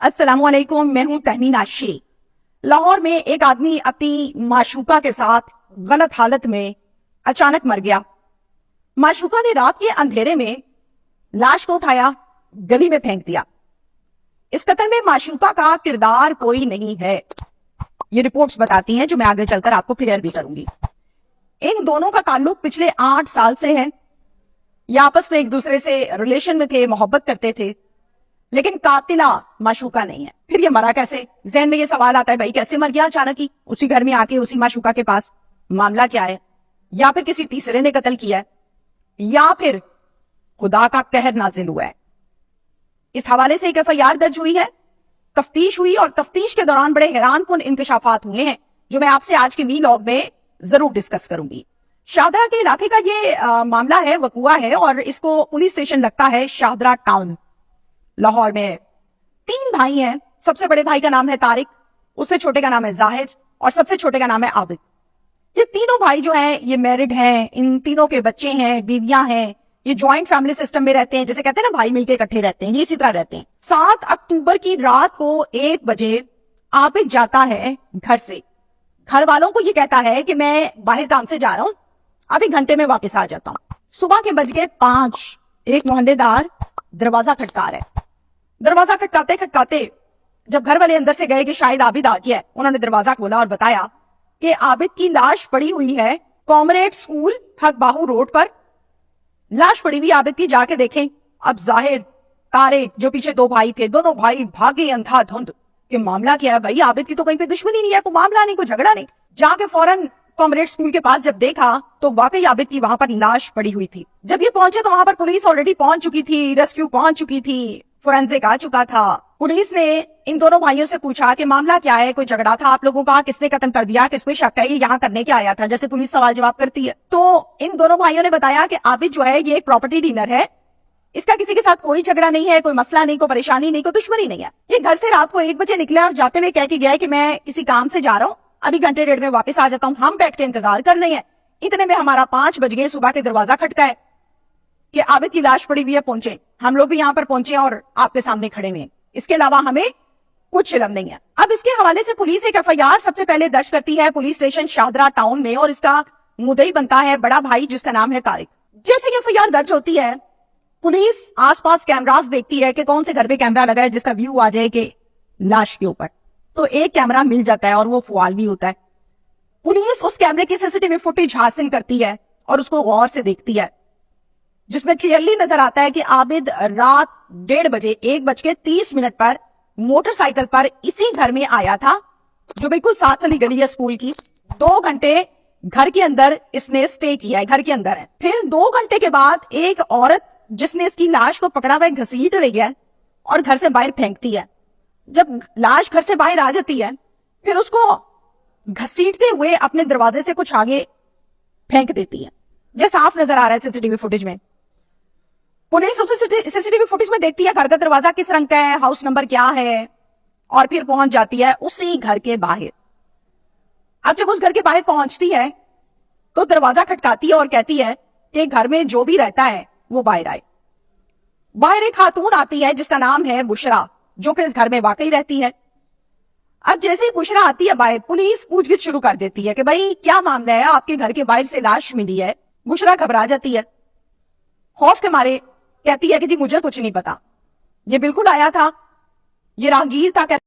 السلام علیکم، میں ہوں تہمین عاشقی۔ لاہور میں ایک آدمی اپنی معشوقہ کے ساتھ غلط حالت میں اچانک مر گیا۔ معشوقہ نے رات کے اندھیرے میں لاش کو اٹھایا، گلی میں پھینک دیا۔ اس قتل میں معشوقہ کا کردار کوئی نہیں ہے، یہ رپورٹس بتاتی ہیں، جو میں آگے چل کر آپ کو کلیئر بھی کروں گی۔ ان دونوں کا تعلق پچھلے 8 سال سے ہے، یہ آپس میں ایک دوسرے سے ریلیشن میں تھے، محبت کرتے تھے، لیکن قاتلہ معشوقہ نہیں ہے۔ پھر یہ مرا کیسے؟ ذہن میں یہ سوال آتا ہے، بھائی کیسے مر گیا اچانک ہی اسی گھر میں آ کے، اسی معشوقہ کے پاس؟ معاملہ کیا ہے؟ یا پھر کسی تیسرے نے قتل کیا ہے، یا پھر خدا کا قہر نازل ہوا ہے؟ اس حوالے سے ایک FIR درج ہوئی ہے، تفتیش ہوئی، اور تفتیش کے دوران بڑے حیران کن انکشافات ہوئے ہیں، جو میں آپ سے آج کے ویلاگ میں ضرور ڈسکس کروں گی۔ شاہدرہ کے علاقے کا یہ معاملہ ہے، وقوع ہے، اور اس کو پولیس اسٹیشن لگتا ہے شاہدرہ ٹاؤن، لاہور میں ہے۔ 3 بھائی ہیں، سب سے بڑے بھائی کا نام ہے طارق، اس سے چھوٹے کا نام ہے ظاہر، اور سب سے چھوٹے کا نام ہے عابد۔ یہ تینوں بھائی جو ہیں یہ میرڈ ہیں، ان تینوں کے بچے ہیں، بیویاں ہیں، یہ جوائنٹ فیملی سسٹم میں رہتے ہیں، جیسے کہتے ہیں نا بھائی مل کے اکٹھے رہتے ہیں، یہ اسی طرح رہتے ہیں۔ 7 اکتوبر کی رات کو 1 بجے عابد جاتا ہے گھر سے، گھر والوں کو یہ کہتا ہے کہ میں باہر کام سے جا رہا ہوں، ابھی گھنٹے میں واپس آ جاتا ہوں۔ صبح کے بج گئے 5، ایک محلے دار دروازہ کھٹکا رہا ہے۔ دروازہ کھٹکاتے کھٹکاتے جب گھر والے اندر سے گئے کہ شاید عابد آ گیا ہے، انہوں نے دروازہ کھولا اور بتایا کہ عابد کی لاش پڑی ہوئی ہے کامریڈ سکول حق باہو روڈ پر، لاش پڑی ہوئی عابد کی، جا کے دیکھیں۔ اب ظاہر، طارق، جو پیچھے 2 بھائی تھے، دونوں بھائی بھاگے اندھا دھند کہ معاملہ کیا ہے بھائی، عابد کی تو کہیں پہ دشمنی نہیں ہے، کوئی معاملہ نہیں، کوئی جھگڑا نہیں۔ جا کے فوراً کامریڈ سکول کے پاس جب دیکھا تو واقعی عابد کی وہاں پر لاش پڑی ہوئی تھی۔ جب یہ پہنچے تو وہاں پر پولیس آلریڈی پہنچ چکی تھی، ریسکیو پہنچ چکی تھی، فورینزک آ چکا تھا۔ پولیس نے ان دونوں بھائیوں سے پوچھا کہ معاملہ کیا ہے، کوئی جھگڑا تھا آپ لوگوں کا، کس نے قتل کر دیا، کس پہ شک ہے، یہ یہاں کرنے کیا آیا تھا، جیسے پولیس سوال جواب کرتی ہے۔ تو ان دونوں بھائیوں نے بتایا کہ عابد جو ہے یہ ایک پراپرٹی ڈیلر ہے، اس کا کسی کے ساتھ کوئی جھگڑا نہیں ہے، کوئی مسئلہ نہیں، کوئی پریشانی نہیں، کوئی دشمنی نہیں ہے۔ یہ گھر سے رات کو 1 بجے نکلا اور جاتے ہوئے کہہ کے گیا ہے کہ میں کسی کام سے جا رہا ہوں، ابھی گھنٹے ڈیڑھ میں واپس آ جاتا ہوں۔ ہم بیٹھ کے انتظار کر رہے ہیں، اتنے میں ہمارا 5 بج گئے، صبح کے دروازہ کھٹکا ہے کہ عابد کی لاش پڑی ہوئی ہے، پہنچے۔ ہم لوگ بھی یہاں پر پہنچے اور آپ کے سامنے کھڑے ہوئے ہیں، اس کے علاوہ ہمیں کچھ علم نہیں ہے۔ اب اس کے حوالے سے پولیس ایک FIR سب سے پہلے درج کرتی ہے پولیس اسٹیشن شاہدرہ ٹاؤن میں، اور اس کا مدعی بنتا ہے بڑا بھائی جس کا نام ہے طارق۔ جیسے کہ FIR درج ہوتی ہے، پولیس آس پاس کیمراز دیکھتی ہے کہ کون سے گھر پہ کیمرہ لگا ہے جس کا ویو آ جائے کہ لاش کے اوپر، تو ایک کیمرہ مل جاتا ہے اور وہ فعال بھی ہوتا ہے۔ پولیس اس کیمرے کی CCTV فوٹیج حاصل کرتی ہے اور اس کو غور سے دیکھتی ہے، جس میں کلیئرلی نظر آتا ہے کہ عابد رات 1:30 بجے 1:30 پر موٹر سائیکل پر اسی گھر میں آیا تھا، جو بالکل ساتھ والی گلی ہے اسکول کی۔ 2 گھنٹے گھر کے اندر اس نے اسٹے کیا ہے، گھر کے اندر ہے۔ پھر 2 گھنٹے کے بعد ایک عورت جس نے اس کی لاش کو پکڑا ہوا گھسیٹ رہی ہے اور گھر سے باہر پھینکتی ہے۔ جب لاش گھر سے باہر آ جاتی ہے، پھر اس کو گھسیٹتے ہوئے اپنے دروازے سے کچھ آگے پھینک دیتی ہے۔ یہ صاف نظر آ رہا ہے CCTV فوٹیج میں۔ پولیس CCTV فوٹیج میں دیکھتی ہے گھر کا دروازہ کس رنگ کا ہے، ہاؤس نمبر کیا ہے، اور پھر پہنچ جاتی ہے اسی گھر کے باہر۔ اب جب اس گھر کے باہر پہنچتی ہے تو دروازہ کھٹکاتی ہے اور کہتی ہے کہ گھر میں جو بھی رہتا ہے وہ باہر آئے۔ باہر ایک خاتون آتی ہے جس کا نام ہے بشرا، جو کہ اس گھر میں واقعی رہتی ہے۔ اب جیسے ہی بشرا آتی ہے باہر، پولیس پوچھ گچھ شروع کر دیتی ہے کہ بھائی کیا معاملہ ہے، آپ کے گھر کے باہر سے لاش ملی ہے۔ بشرا گھبرا جاتی ہے، خوف کے مارے کہتی ہے کہ جی مجھے کچھ نہیں پتا، یہ بالکل آیا تھا، یہ راہگیر تھا۔